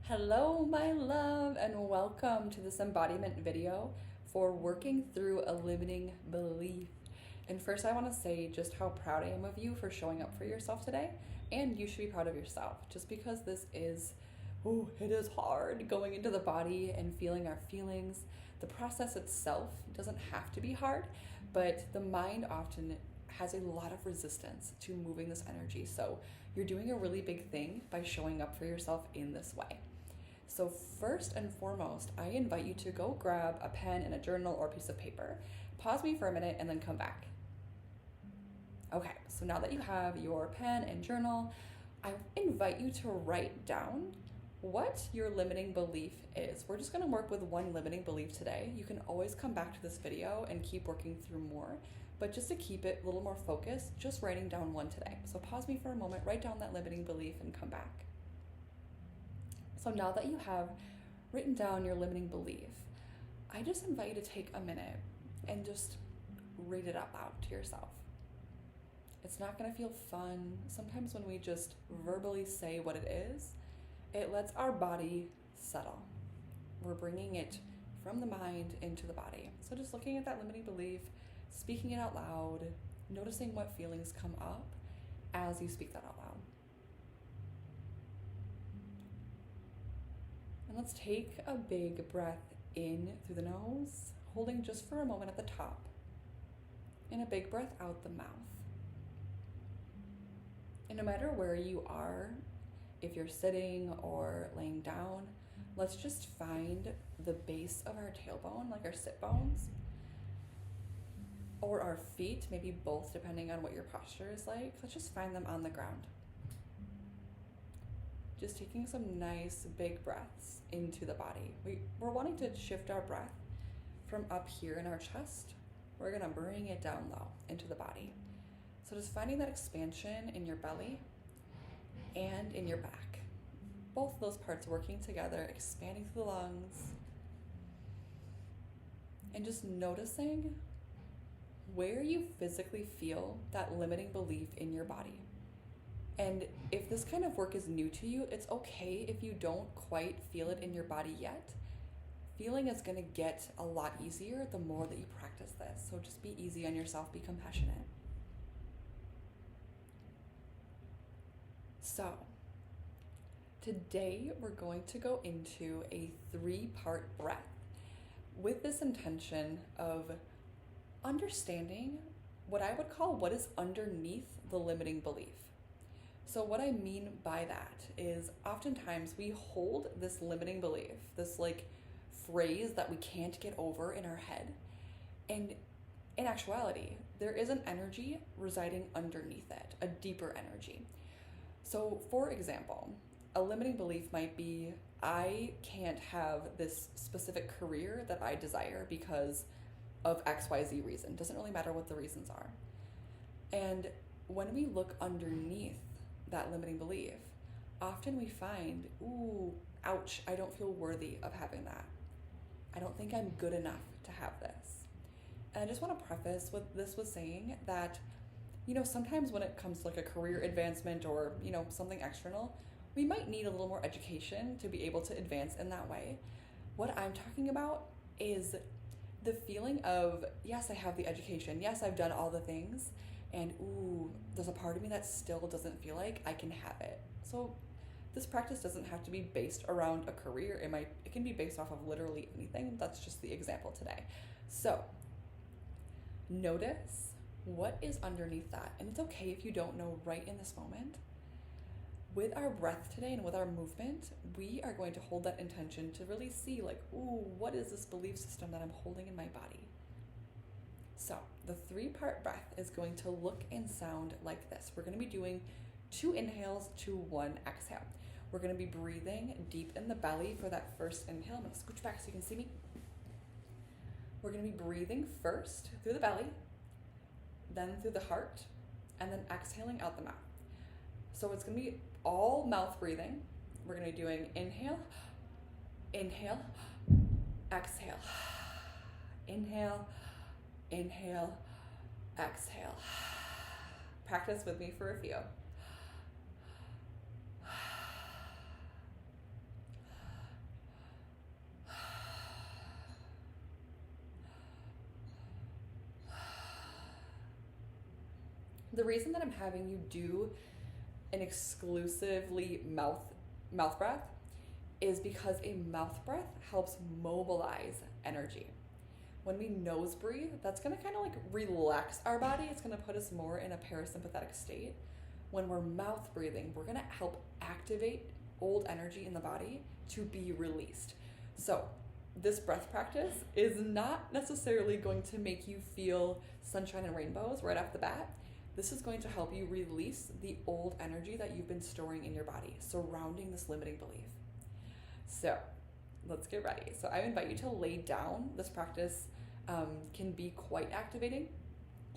Hello, my love, and welcome to this embodiment video for working through a limiting belief. And first, I want to say just how proud I am of you for showing up for yourself today, and you should be proud of yourself just because this is, it is hard going into the body and feeling our feelings. The process itself doesn't have to be hard, but the mind often has a lot of resistance to moving this energy. So you're doing a really big thing by showing up for yourself in this way. So first and foremost, I invite you to go grab a pen and a journal or a piece of paper. Pause me for a minute and then come back. Okay, so now that you have your pen and journal, I invite you to write down what your limiting belief is. We're just gonna work with one limiting belief today. You can always come back to this video and keep working through more, but just to keep it a little more focused, just writing down one today. So pause me for a moment, write down that limiting belief and come back. So now that you have written down your limiting belief, I just invite you to take a minute and just read it out loud to yourself. It's not gonna feel fun. Sometimes when we just verbally say what it is, it lets our body settle. We're bringing it from the mind into the body. So just looking at that limiting belief, speaking it out loud, noticing what feelings come up as you speak that out loud. And let's take a big breath in through the nose, holding just for a moment at the top, and a big breath out the mouth. And no matter where you are, if you're sitting or laying down, let's just find the base of our tailbone, like our sit bones, or our feet, maybe both depending on what your posture is like. Let's just find them on the ground. Just taking some nice big breaths into the body. We're wanting to shift our breath from up here in our chest. We're gonna bring it down low into the body. So just finding that expansion in your belly and in your back. Both of those parts working together, expanding through the lungs. And just noticing where you physically feel that limiting belief in your body. And if this kind of work is new to you, it's okay if you don't quite feel it in your body yet. Feeling is gonna get a lot easier the more that you practice this. So just be easy on yourself, be compassionate. So, today we're going to go into a 3-part breath with this intention of understanding what I would call what is underneath the limiting belief. So what I mean by that is oftentimes we hold this limiting belief, this phrase that we can't get over in our head. And in actuality, there is an energy residing underneath it, a deeper energy. So for example, a limiting belief might be, I can't have this specific career that I desire because of XYZ reason. Doesn't really matter what the reasons are. And when we look underneath that limiting belief, often we find, ouch, I don't feel worthy of having that. I don't think I'm good enough to have this. And I just want to preface with saying that, sometimes when it comes to a career advancement or, something external, we might need a little more education to be able to advance in that way. What I'm talking about is the feeling of, yes, I have the education. Yes, I've done all the things. And there's a part of me that still doesn't feel like I can have it. So this practice doesn't have to be based around a career. It can be based off of literally anything. That's just the example today. So notice what is underneath that. And it's okay if you don't know right in this moment. With our breath today and with our movement, we are going to hold that intention to really see what is this belief system that I'm holding in my body? So the 3-part breath is going to look and sound like this. We're going to be doing 2 inhales to 1 exhale. We're going to be breathing deep in the belly for that first inhale. I'm going to scooch back so you can see me. We're going to be breathing first through the belly, then through the heart, and then exhaling out the mouth. So it's going to be all mouth breathing. We're going to be doing inhale, inhale, exhale, inhale, inhale, exhale. Practice with me for a few. The reason that I'm having you do an exclusively mouth breath is because a mouth breath helps mobilize energy. When we nose breathe, that's going to kind of like relax our body. It's going to put us more in a parasympathetic state. When we're mouth breathing, we're going to help activate old energy in the body to be released. So this breath practice is not necessarily going to make you feel sunshine and rainbows right off the bat. This is going to help you release the old energy that you've been storing in your body surrounding this limiting belief. So let's get ready. So I invite you to lay down. This practice can be quite activating.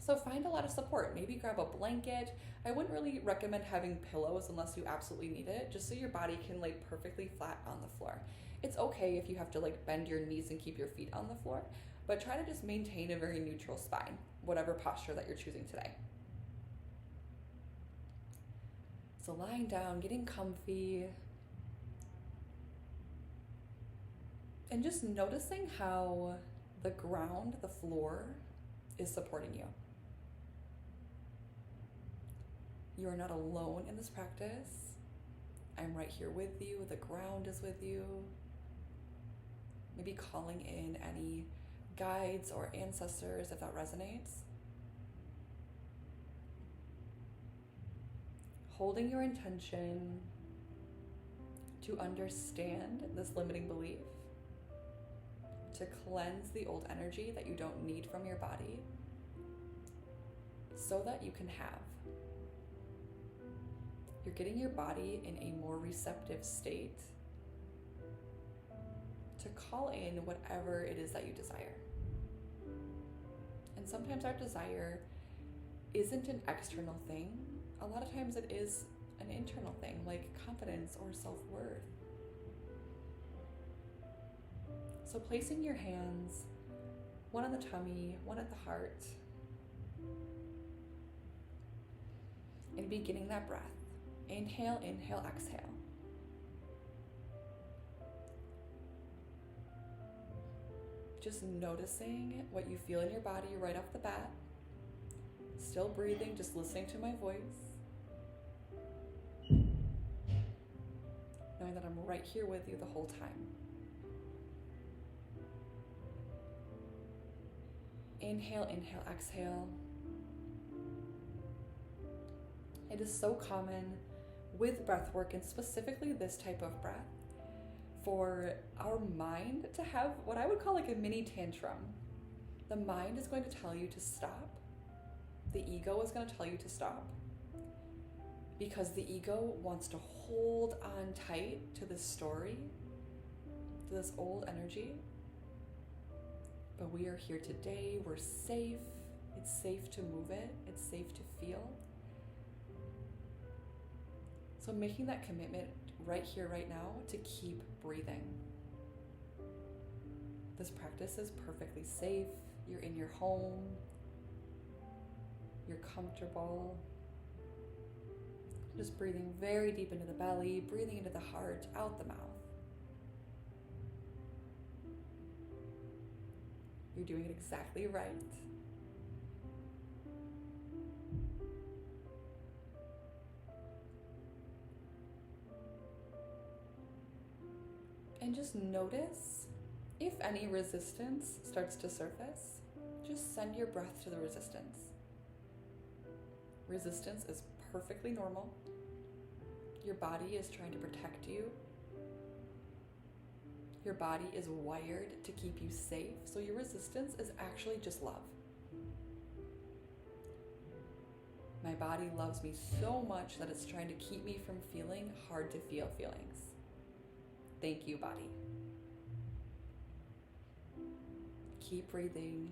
So find a lot of support. Maybe grab a blanket. I wouldn't really recommend having pillows unless you absolutely need it, just so your body can lay perfectly flat on the floor. It's okay if you have to like bend your knees and keep your feet on the floor, but try to just maintain a very neutral spine, whatever posture that you're choosing today. So lying down, getting comfy, and just noticing how the ground, the floor, is supporting you. You are not alone in this practice. I'm right here with you. The ground is with you. Maybe calling in any guides or ancestors if that resonates. Holding your intention to understand this limiting belief, to cleanse the old energy that you don't need from your body so that you can have. You're getting your body in a more receptive state to call in whatever it is that you desire. And sometimes our desire isn't an external thing. A lot of times it is an internal thing, like confidence or self-worth. So placing your hands, one on the tummy, one at the heart, and beginning that breath. Inhale, inhale, exhale. Just noticing what you feel in your body right off the bat. Still breathing, just listening to my voice. Knowing that I'm right here with you the whole time. Inhale, inhale, exhale. It is so common with breath work, and specifically this type of breath, for our mind to have what I would call like a mini tantrum. The mind is going to tell you to stop. The ego is going to tell you to stop. Because the ego wants to hold on tight to this story, to this old energy. But we are here today, we're safe. It's safe to move it, it's safe to feel. So making that commitment right here, right now, to keep breathing. This practice is perfectly safe. You're in your home. You're comfortable. Just breathing very deep into the belly, breathing into the heart, out the mouth. You're doing it exactly right. And just notice if any resistance starts to surface, just send your breath to the resistance. Resistance is perfectly normal. Your body is trying to protect you. Your body is wired to keep you safe, so your resistance is actually just love. My body loves me so much that it's trying to keep me from feeling hard to feel feelings. Thank you, body. Keep breathing.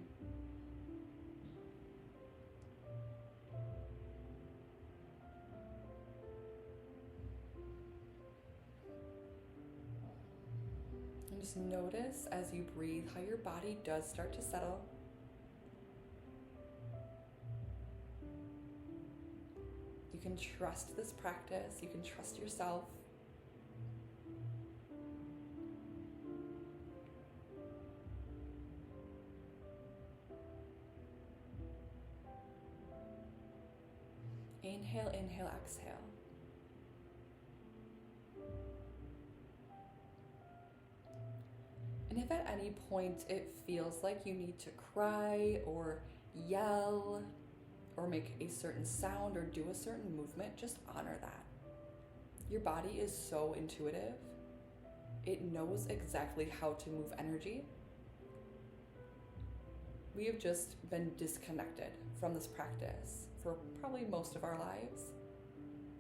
And just notice as you breathe how your body does start to settle. You can trust this practice. You can trust yourself. Inhale, inhale, exhale. And if at any point it feels like you need to cry or yell or make a certain sound or do a certain movement, just honor that. Your body is so intuitive. It knows exactly how to move energy. We have just been disconnected from this practice for probably most of our lives.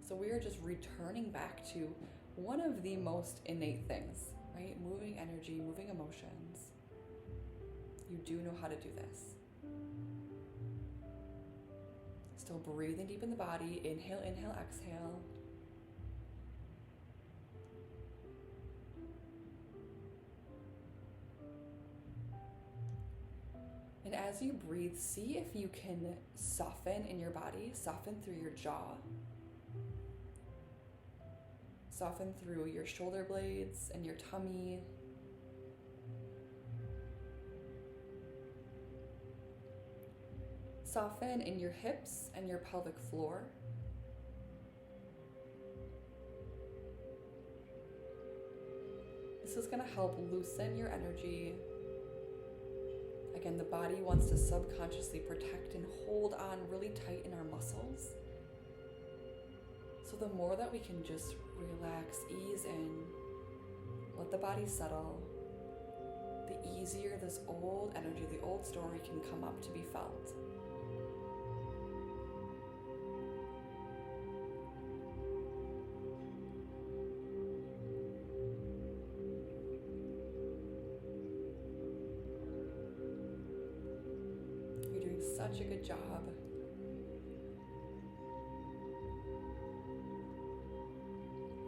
So we are just returning back to one of the most innate things, right? Moving energy, moving emotions. You do know how to do this. Still breathing deep in the body. Inhale, inhale, exhale. And as you breathe, see if you can soften in your body, soften through your jaw, soften through your shoulder blades and your tummy. Soften in your hips and your pelvic floor. This is going to help loosen your energy. Again, the body wants to subconsciously protect and hold on really tight in our muscles. So the more that we can just relax, ease in, let the body settle, the easier this old energy, the old story can come up to be felt. Such a good job.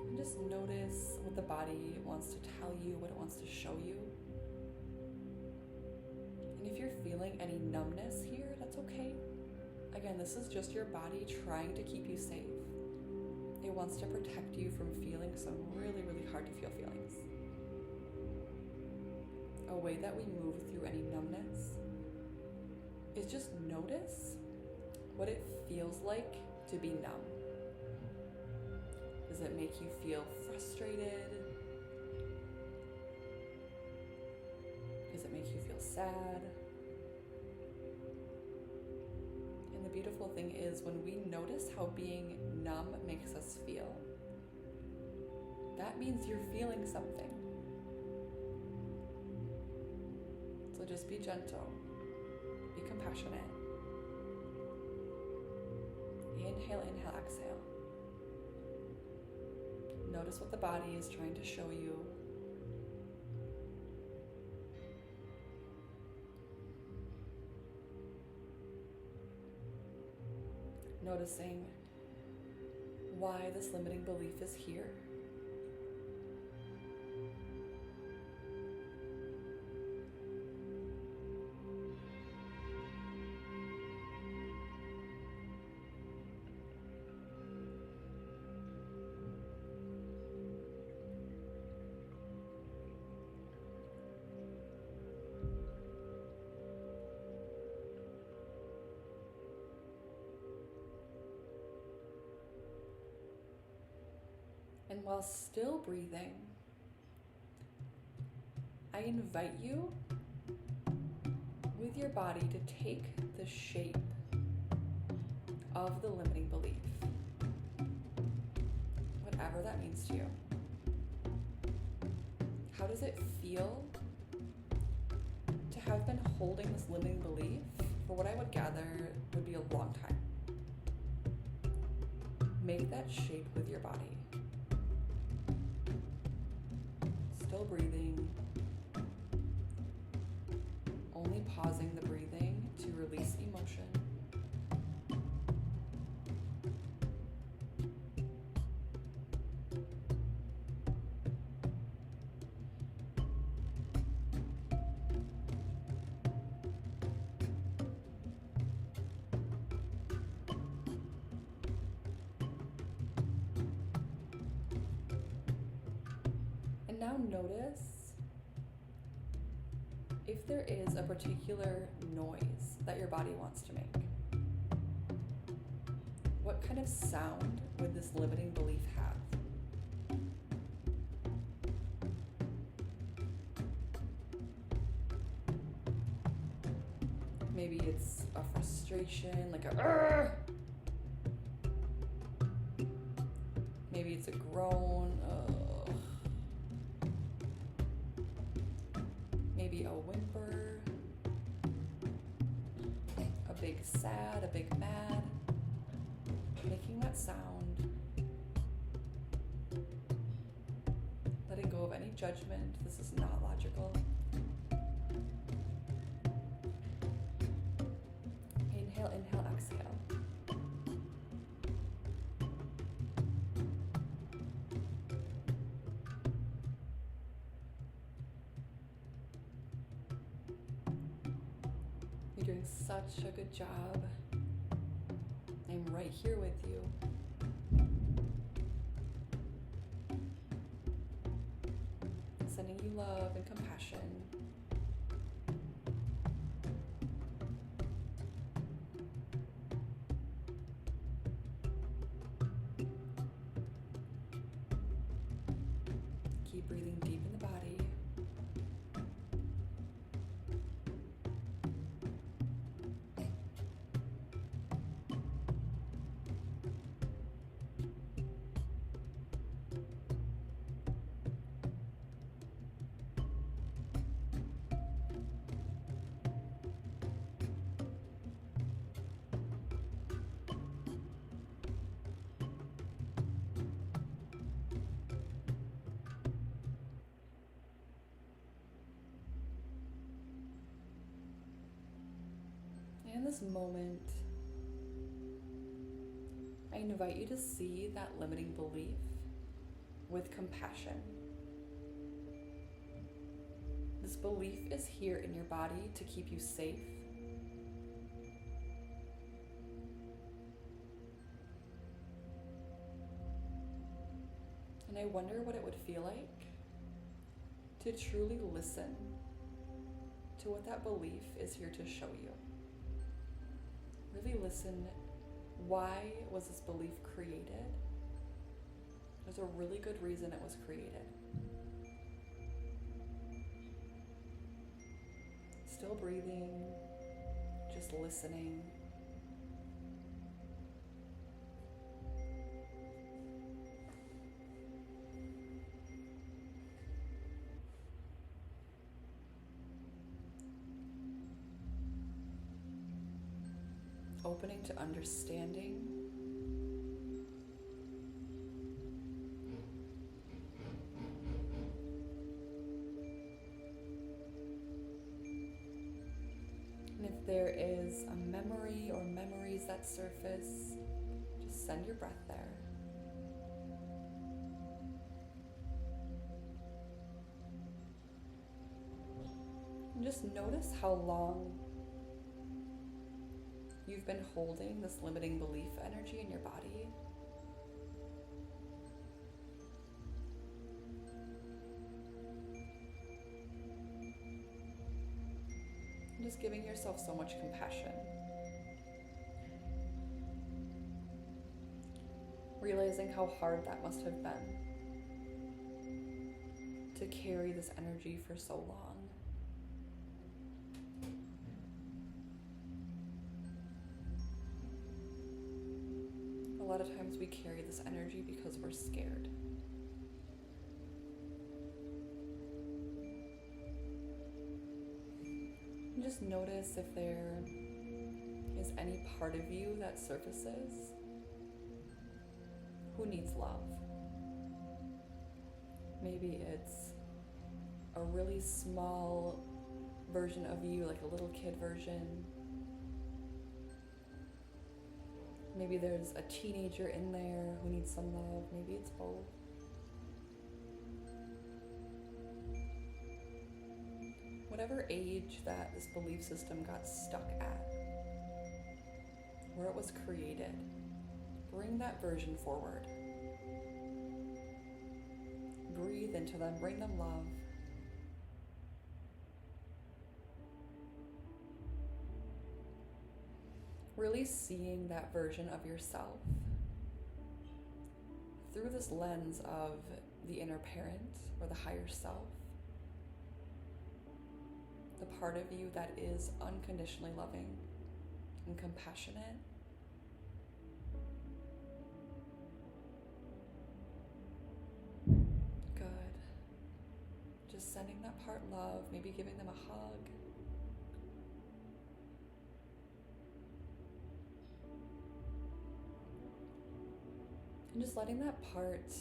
And just notice what the body wants to tell you, what it wants to show you. And if you're feeling any numbness here, that's okay. Again, this is just your body trying to keep you safe. It wants to protect you from feeling some really, really hard to feel feelings. A way that we move through any numbness is just notice what it feels like to be numb. Does it make you feel frustrated? Does it make you feel sad? And the beautiful thing is when we notice how being numb makes us feel, that means you're feeling something. So just be gentle. Be compassionate. Inhale, inhale, exhale. Notice what the body is trying to show you. Noticing why this limiting belief is here. And while still breathing, I invite you with your body to take the shape of the limiting belief, whatever that means to you. How does it feel to have been holding this limiting belief for what I would gather would be a long time? Make that shape with your body. Still breathing, only pausing the breathing to release emotion. And now notice if there is a particular noise that your body wants to make. What what kind of sound would this limiting belief have? Maybe it's a frustration, like a "Argh!" Maybe it's a groan. Ugh. Maybe a whimper. A big sad, a big mad. Making that sound. Letting go of any judgment. This is not logical. Inhale, inhale, exhale. You're doing such a good job. I'm right here with you. Sending you love and compassion. Keep breathing deep in the body. In this moment, I invite you to see that limiting belief with compassion. This belief is here in your body to keep you safe. And I wonder what it would feel like to truly listen to what that belief is here to show you. Really listen. Why was this belief created? There's a really good reason it was created. Still breathing, just listening. Opening to understanding. And if there is a memory or memories that surface, just send your breath there. And just notice how long you've been holding this limiting belief energy in your body. And just giving yourself so much compassion. Realizing how hard that must have been to carry this energy for so long. A lot of times we carry this energy because we're scared. And just notice if there is any part of you that surfaces who needs love. Maybe it's a really small version of you, like a little kid version. Maybe there's a teenager in there who needs some love. Maybe it's both. Whatever age that this belief system got stuck at, where it was created, bring that version forward. Breathe into them, bring them love. Really seeing that version of yourself through this lens of the inner parent or the higher self, the part of you that is unconditionally loving and compassionate. Good. Just sending that part love, maybe giving them a hug. And just letting that part,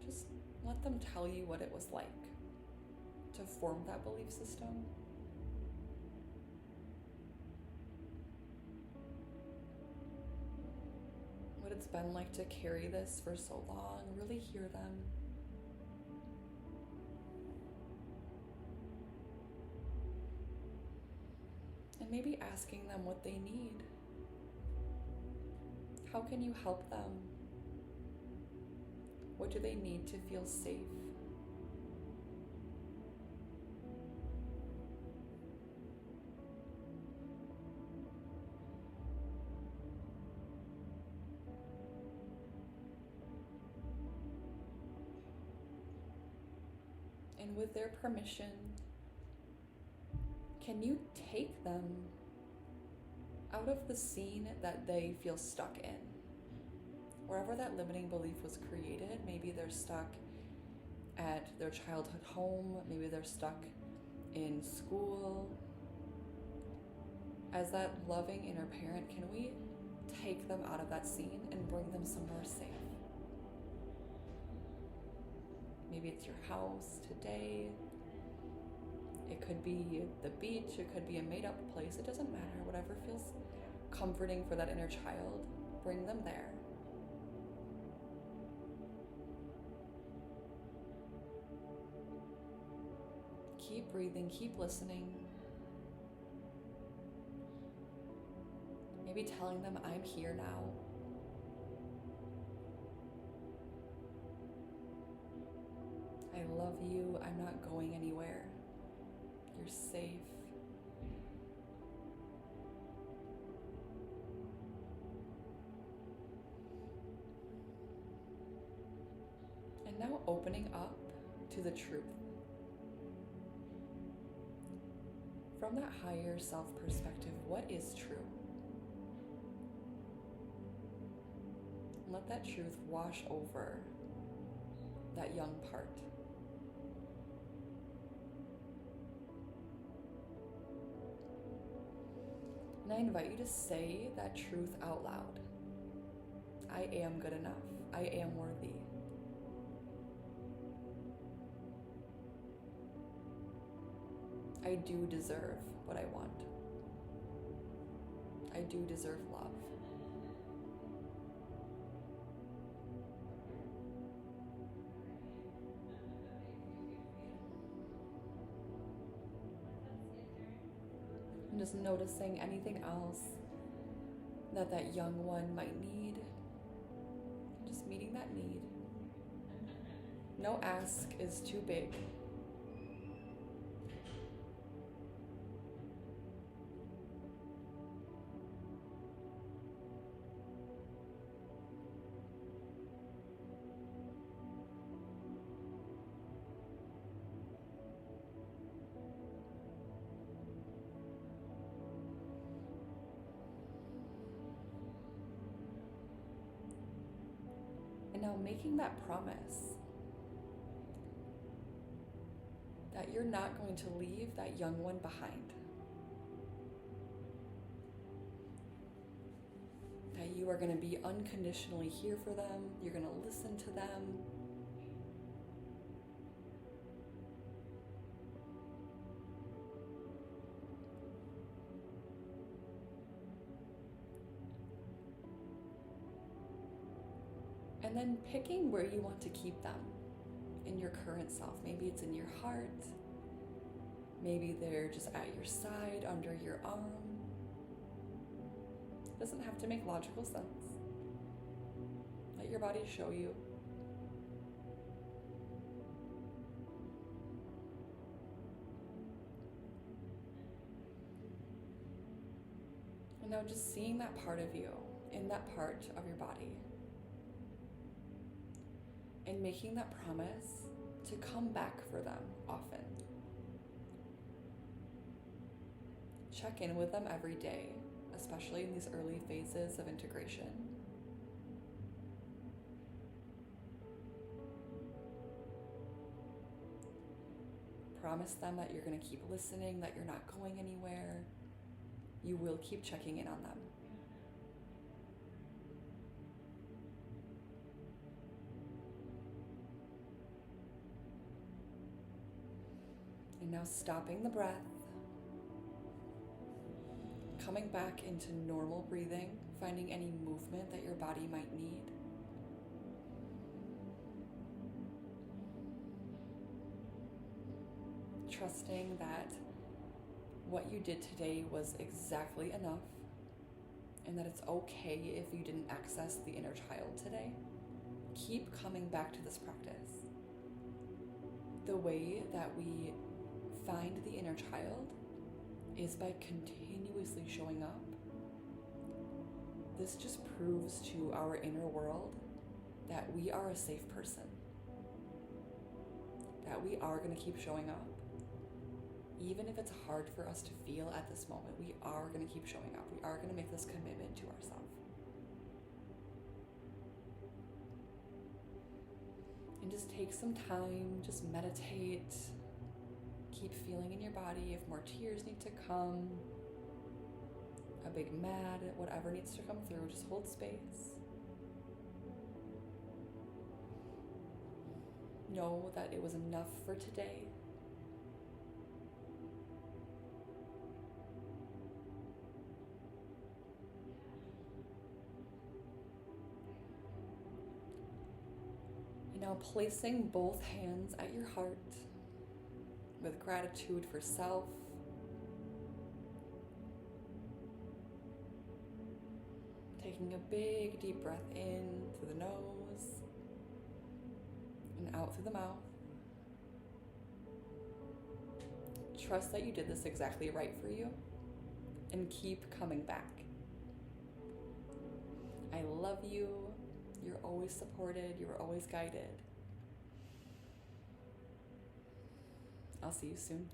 just let them tell you what it was like to form that belief system. What it's been like to carry this for so long, really hear them. And maybe asking them what they need. How can you help them? What do they need to feel safe? And with their permission, can you take them out of the scene that they feel stuck in? Wherever that limiting belief was created, maybe they're stuck at their childhood home, maybe they're stuck in school. As that loving inner parent, can we take them out of that scene and bring them somewhere safe? Maybe it's your house today. It could be the beach, it could be a made-up place, it doesn't matter. Whatever feels comforting for that inner child, bring them there. Keep breathing, keep listening. Maybe telling them, I'm here now. I love you, I'm not going anywhere. You're safe. And now opening up to the truth. From that higher self perspective, what is true? Let that truth wash over that young part. And I invite you to say that truth out loud. I am good enough. I am worthy. I do deserve what I want. I do deserve love. And just noticing anything else that young one might need. Just meeting that need. No ask is too big. And now making that promise that you're not going to leave that young one behind. That you are going to be unconditionally here for them. You're going to listen to them. And then picking where you want to keep them in your current self. Maybe it's in your heart. Maybe they're just at your side, under your arm. It doesn't have to make logical sense. Let your body show you. And now just seeing that part of you in that part of your body. and making that promise to come back for them often. Check in with them every day, especially in these early phases of integration. Promise them that you're going to keep listening, that you're not going anywhere. You will keep checking in on them. And now stopping the breath, coming back into normal breathing, finding any movement that your body might need. Trusting that what you did today was exactly enough, and that it's okay if you didn't access the inner child today. Keep coming back to this practice. The way that we find the inner child is by continuously showing up. This just proves to our inner world that we are a safe person, that we are going to keep showing up. Even if it's hard for us to feel at this moment, we are going to keep showing up. We are going to make this commitment to ourselves. And just take some time, just meditate. Keep feeling in your body. If more tears need to come, a big mad, whatever needs to come through, just hold space. Know that it was enough for today. And now placing both hands at your heart with gratitude for self, taking a big deep breath in through the nose and out through the mouth. Trust that you did this exactly right for you and keep coming back. I love you. You're always supported. You are always guided. I'll see you soon.